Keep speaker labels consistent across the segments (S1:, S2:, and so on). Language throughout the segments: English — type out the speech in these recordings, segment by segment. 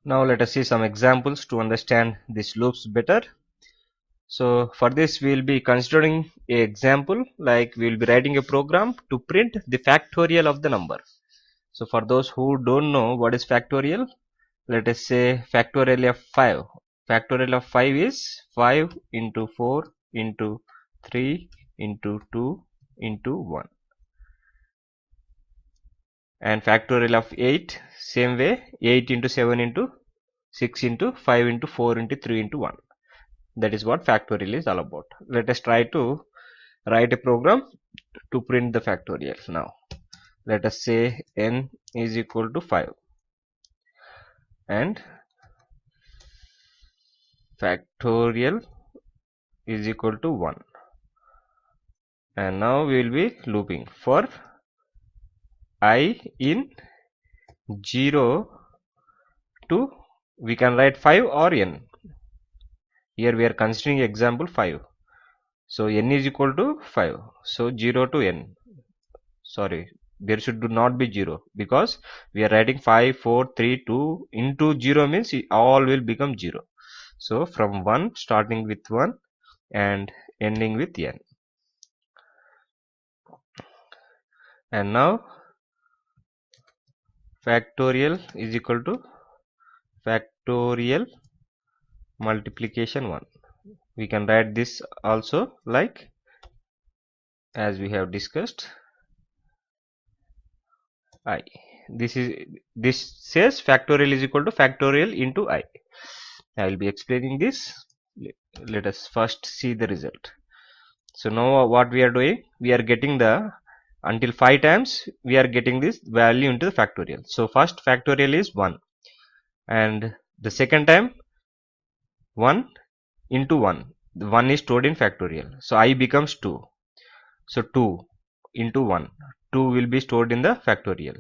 S1: Now let us see some examples to understand these loops better. So for this we will be considering a example, like we will be writing a program to print the factorial of the number. So for those who don't know what is factorial, let us say factorial of 5. Factorial of 5 is 5 into 4 into 3 into 2 into 1. And factorial of 8, same way, 8 into 7 into 6 into 5 into 4 into 3 into 1. That is what factorial is all about. Let us try to write a program to print the factorial. Now let us say n is equal to 5 and factorial is equal to 1, and now we will be looping for I in 0 to, we can write 5 or n. Here we are considering example 5. So n is equal to 5. So 0 to n. Sorry, there should not be 0 because we are writing 5, 4, 3, 2 into 0 means all will become 0. So from 1 starting with 1 and ending with n. And now factorial is equal to factorial multiplication 1. We can write this also like as we have discussed I. This says factorial is equal to factorial into I. I will be explaining this. Let us first see the result. So now what we are doing, we are getting the, until 5 times we are getting this value into the factorial. So first factorial is 1 and the second time 1 into 1. The 1 is stored in factorial. So I becomes 2. So 2 into 1. 2 will be stored in the factorial.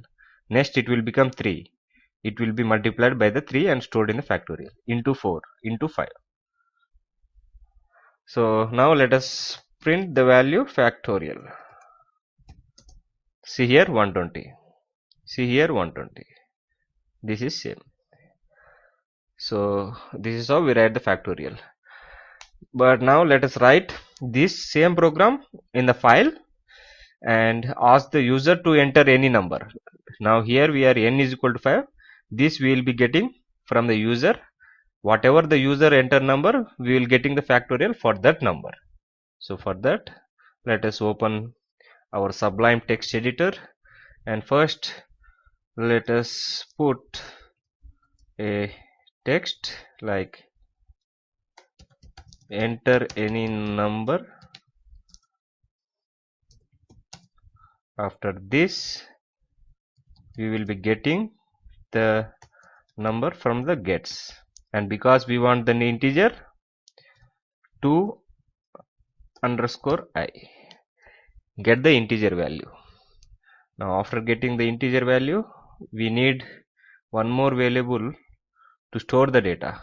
S1: Next it will become 3. It will be multiplied by the 3 and stored in the factorial into 4 into 5. So now let us print the value factorial. See here 120. See here 120. This is same. So this is how we write the factorial. But now let us write this same program in the file and ask the user to enter any number. Now here we are n is equal to 5. This we will be getting from the user. Whatever the user enter number, we will getting the factorial for that number. So for that, let us open our Sublime text editor and first let us put a text like enter any number. After this we will be getting the number from the gets, and because we want the integer 2 underscore I, get the integer value. Now after getting the integer value, we need one more variable to store the data.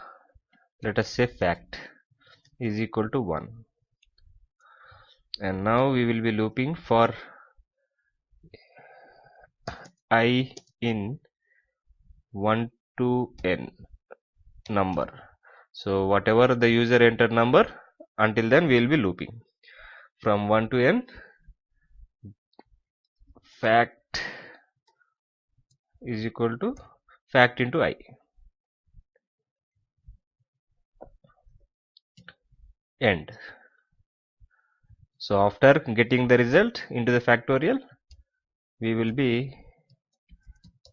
S1: Let us say fact is equal to 1, and now we will be looping for I in 1 to n number. So whatever the user enter number, until then we will be looping from 1 to n. Fact is equal to fact into I. End. So after getting the result into the factorial, we will be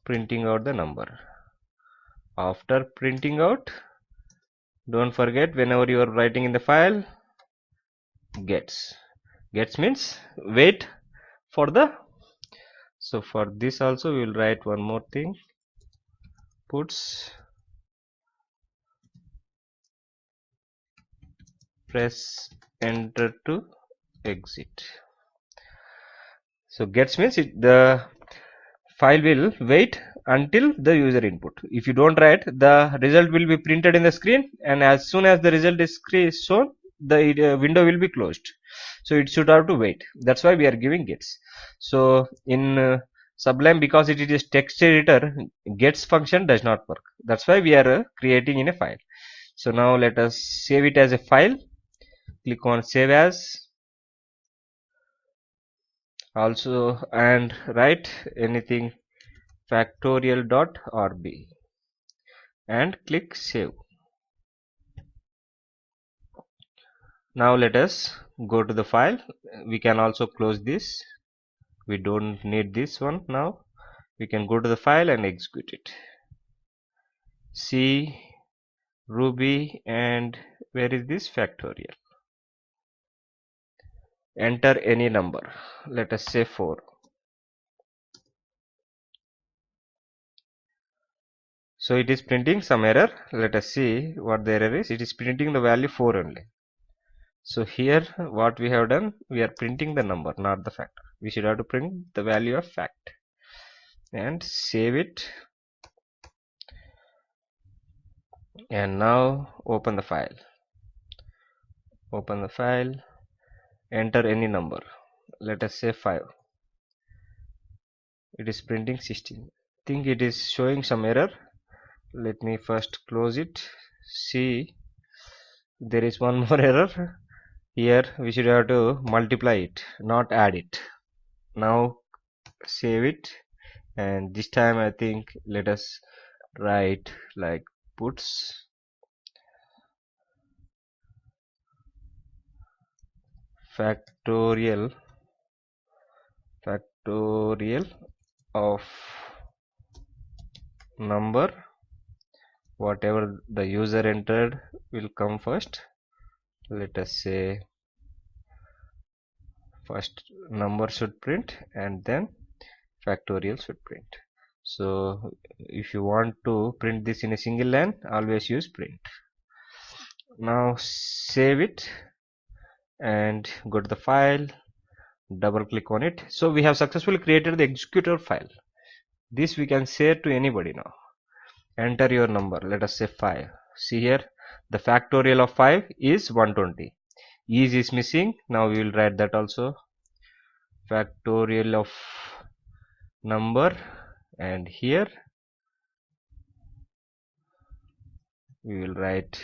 S1: printing out the number. After printing out, don't forget, whenever you are writing in the file, gets means wait for the. So for this also we will write one more thing, puts press enter to exit. So gets means the file will wait until the user input. If you don't write, the result will be printed in the screen, and as soon as the result is shown, the window will be closed. So it should have to wait. That's why we are giving gets. So in Sublime, because it is text editor, gets function does not work. That's why we are creating in a file. So now let us save it as a file. Click on save as, also, and write anything factorial.rb and click save. Now let us go to the file. We can also close this. We don't need this one now. We can go to the file and execute it. C, Ruby, and where is this factorial? Enter any number. Let us say 4. So it is printing some error. Let us see what the error is. It is printing the value 4 only. So here what we have done, we are printing the number, not the factor. We should have to print the value of fact and save it. And now open the file. Open the file, enter any number. Let us say 5. It is printing 16. Think it is showing some error. Let me first close it. See, there is one more error. Here we should have to multiply it, not add it. Now save it, and this time I think let us write like puts factorial of number, whatever the user entered will come first. Let us say first number should print and then factorial should print. So if you want to print this in a single line, always use print. Now save it and go to the file, double click on it. So we have successfully created the executor file. This we can share to anybody now. Enter your number. Let us say 5. See here, the factorial of 5 is 120. Is missing. Now we will write that also. Factorial of number, and here we will write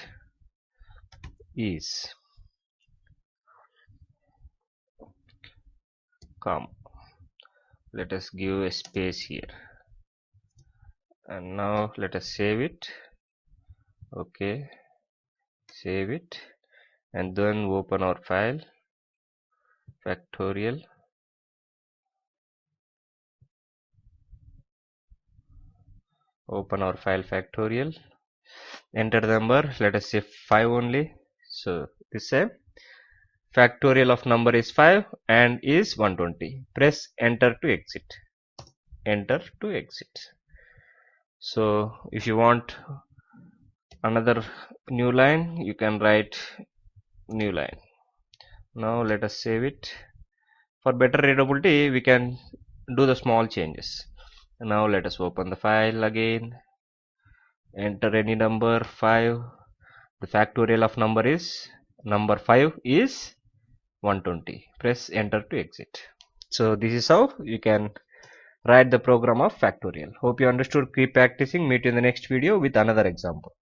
S1: is, comma. Let us give a space here, and now let us save it. Okay, save it, and then open our file factorial. Open our file factorial, enter the number. Let us say 5 only. So this same factorial of number is 5 and is 120. Press enter to exit. Enter to exit. So if you want another new line, you can write new line. Now let us save it. For better readability, we can do the small changes. Now let us open the file again. Enter any number 5. The factorial of number 5 is 120. Press enter to exit. So this is how you can write the program of factorial. Hope you understood. Keep practicing. Meet you in the next video with another example.